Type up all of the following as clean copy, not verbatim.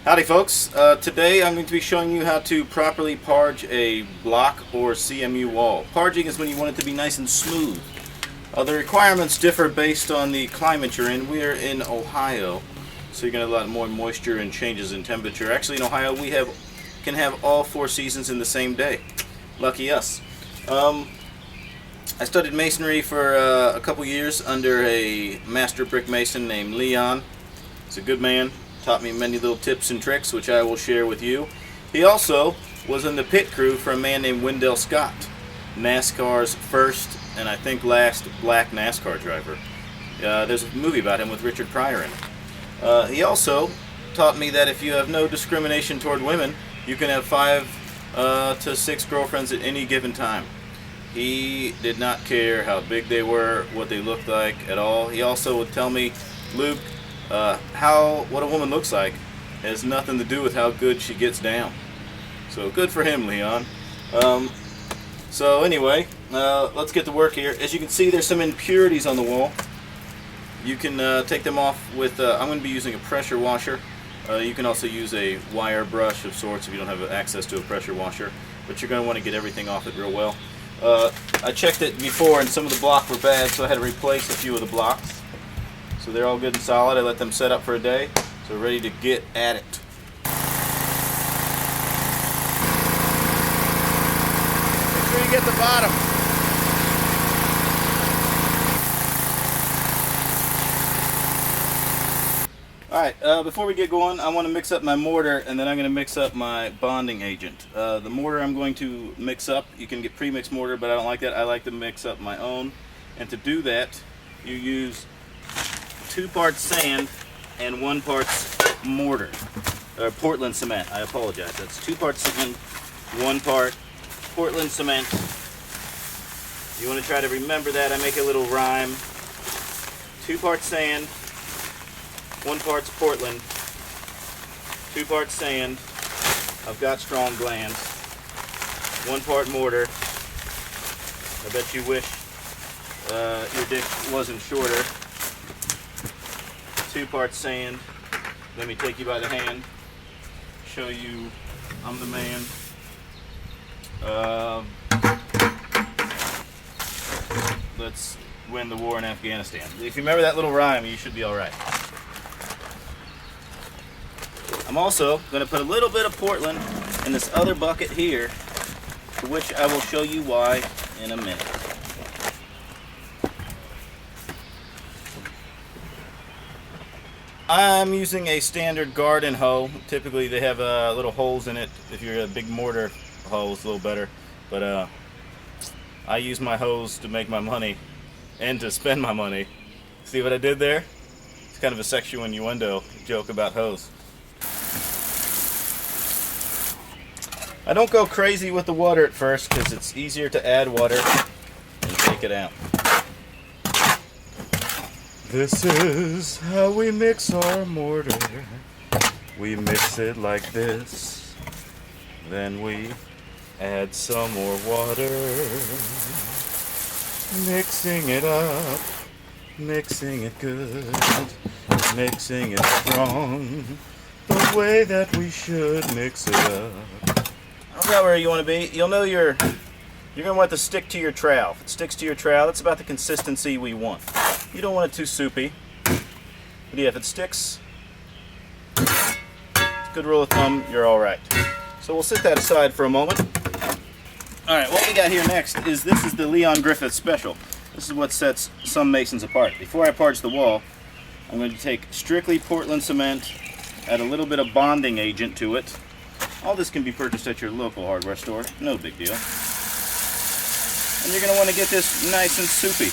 Howdy folks, today I'm going to be showing you how to properly parge a block or CMU wall. Parging is when you want it to be nice and smooth. The requirements differ based on the climate you're in. We're in Ohio, so you're going to have a lot more moisture and changes in temperature. Actually in Ohio we can have all 4 seasons in the same day. Lucky us. I studied masonry for a couple years under a master brick mason named Leon. He's a good man. Taught me many little tips and tricks which I will share with you. He also was in the pit crew for a man named Wendell Scott, NASCAR's first and I think last black NASCAR driver. There's a movie about him with Richard Pryor in it. He also taught me that if you have no discrimination toward women, you can have 5 to 6 girlfriends at any given time. He did not care how big they were, what they looked like at all. He also would tell me, Luke, what a woman looks like has nothing to do with how good she gets down. So good for him, Leon. So anyway, let's get to work here. As you can see, there's some impurities on the wall. You can take them off with, I'm going to be using a pressure washer. You can also use a wire brush of sorts if you don't have access to a pressure washer, but you're going to want to get everything off it real well. I checked it before and some of the blocks were bad, so I had to replace a few of the blocks. So they're all good and solid. I let them set up for a day, so we're ready to get at it. Make sure you get the bottom. Alright, before we get going, I want to mix up my mortar and then I'm going to mix up my bonding agent. The mortar I'm going to mix up. You can get pre-mixed mortar, but I don't like that. I like to mix up my own. And to do that, you use 2 parts sand and 1 part mortar, or Portland cement. I apologize. That's 2 parts sand, 1 part Portland cement. You want to try to remember that. I make a little rhyme. 2 parts sand, 1 part's Portland, 2 parts sand. I've got strong glands. 1 part mortar. I bet you wish your dick wasn't shorter. 2 parts sand. Let me take you by the hand, show you I'm the man. Let's win the war in Afghanistan. If you remember that little rhyme, you should be alright. I'm also going to put a little bit of Portland in this other bucket here, to which I will show you why in a minute. I'm using a standard garden hoe. Typically they have little holes in it. If you're a big mortar hoe, it's a little better. But I use my hose to make my money and to spend my money. See what I did there? It's kind of a sexual innuendo joke about hose. I don't go crazy with the water at first because it's easier to add water and take it out. This is how we mix our mortar. We mix it like this. Then we add some more water. Mixing it up. Mixing it good. Mixing it strong. The way that we should mix it up. About where you want to be. You'll know you're going to want it to stick to your trowel. If it sticks to your trowel, that's about the consistency we want. You don't want it too soupy. But yeah, if it sticks, good rule of thumb, you're alright. So we'll set that aside for a moment. Alright, what we got here next is this is the Leon Griffith Special. This is what sets some masons apart. Before I parge the wall, I'm going to take strictly Portland cement, add a little bit of bonding agent to it. All this can be purchased at your local hardware store, no big deal. And you're going to want to get this nice and soupy.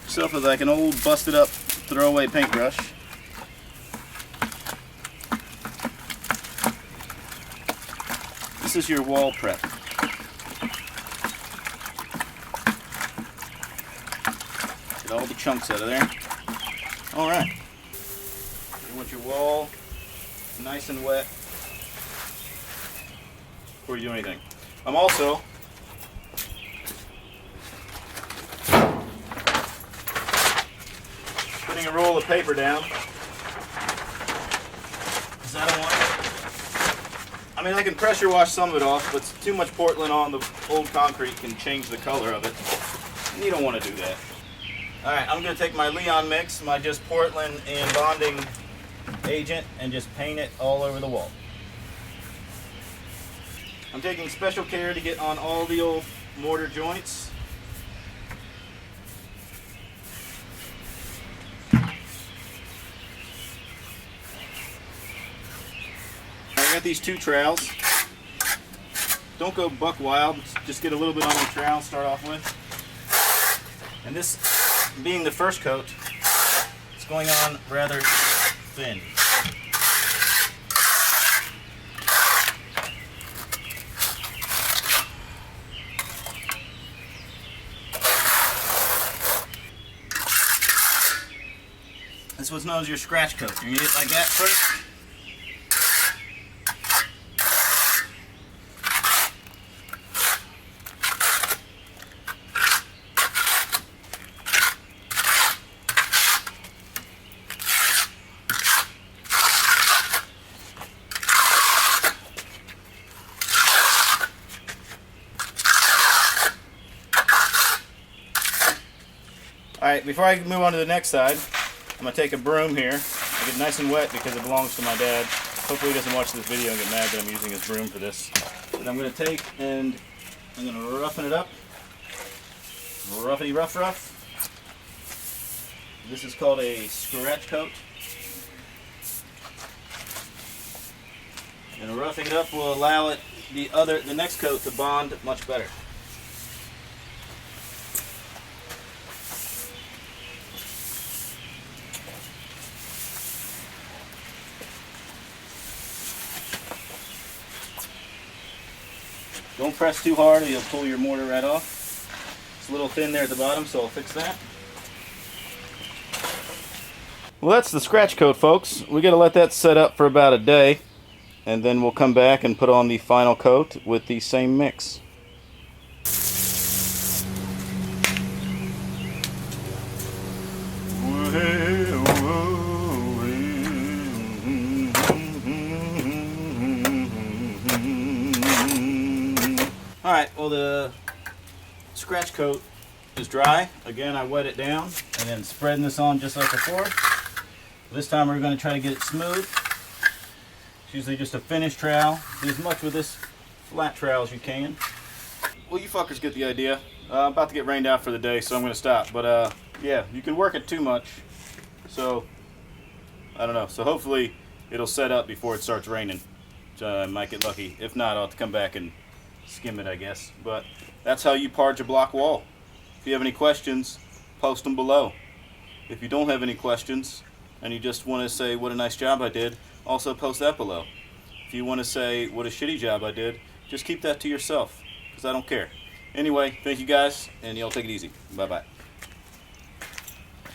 Yourself with like an old busted up throwaway paintbrush. This is your wall prep. Get all the chunks out of there. Alright. You want your wall nice and wet before you do anything. I'm also putting a roll of paper down because I don't want I mean, I can pressure wash some of it off, but too much Portland on the old concrete can change the color of it. And you don't want to do that. Alright, I'm going to take my Leon mix, my just Portland and bonding agent, and just paint it all over the wall. I'm taking special care to get on all the old mortar joints. I got these 2 trowels. Don't go buck wild, just get a little bit on the trowel to start off with. And this being the first coat, it's going on rather thin. This is what's known as your scratch coat. You get it like that first. Alright, before I move on to the next side, I'm going to take a broom here. I get it nice and wet because it belongs to my dad. Hopefully he doesn't watch this video and get mad that I'm using his broom for this. But I'm going to take and I'm going to roughen it up. Roughy rough rough. This is called a scratch coat. And roughing it up will allow it the next coat to bond much better. Don't press too hard or you'll pull your mortar right off. It's a little thin there at the bottom, so I'll fix that. Well, that's the scratch coat, folks. We got to let that set up for about a day, and then we'll come back and put on the final coat with the same mix. Alright, well, the scratch coat is dry. Again, I wet it down and then spreading this on just like before. This time we're going to try to get it smooth. It's usually just a finished trowel. Do as much with this flat trowel as you can. Well, you fuckers get the idea. I'm about to get rained out for the day, so I'm going to stop. But yeah, you can work it too much. So, I don't know. So hopefully it'll set up before it starts raining. I might get lucky. If not, I'll have to come back and skim it, I guess. But that's how you parge a block wall. If you have any questions, post them below. If you don't have any questions and you just want to say what a nice job I did, also post that below. If you want to say what a shitty job I did, just keep that to yourself, because I don't care. Anyway, thank you guys, and y'all take it easy. Bye bye.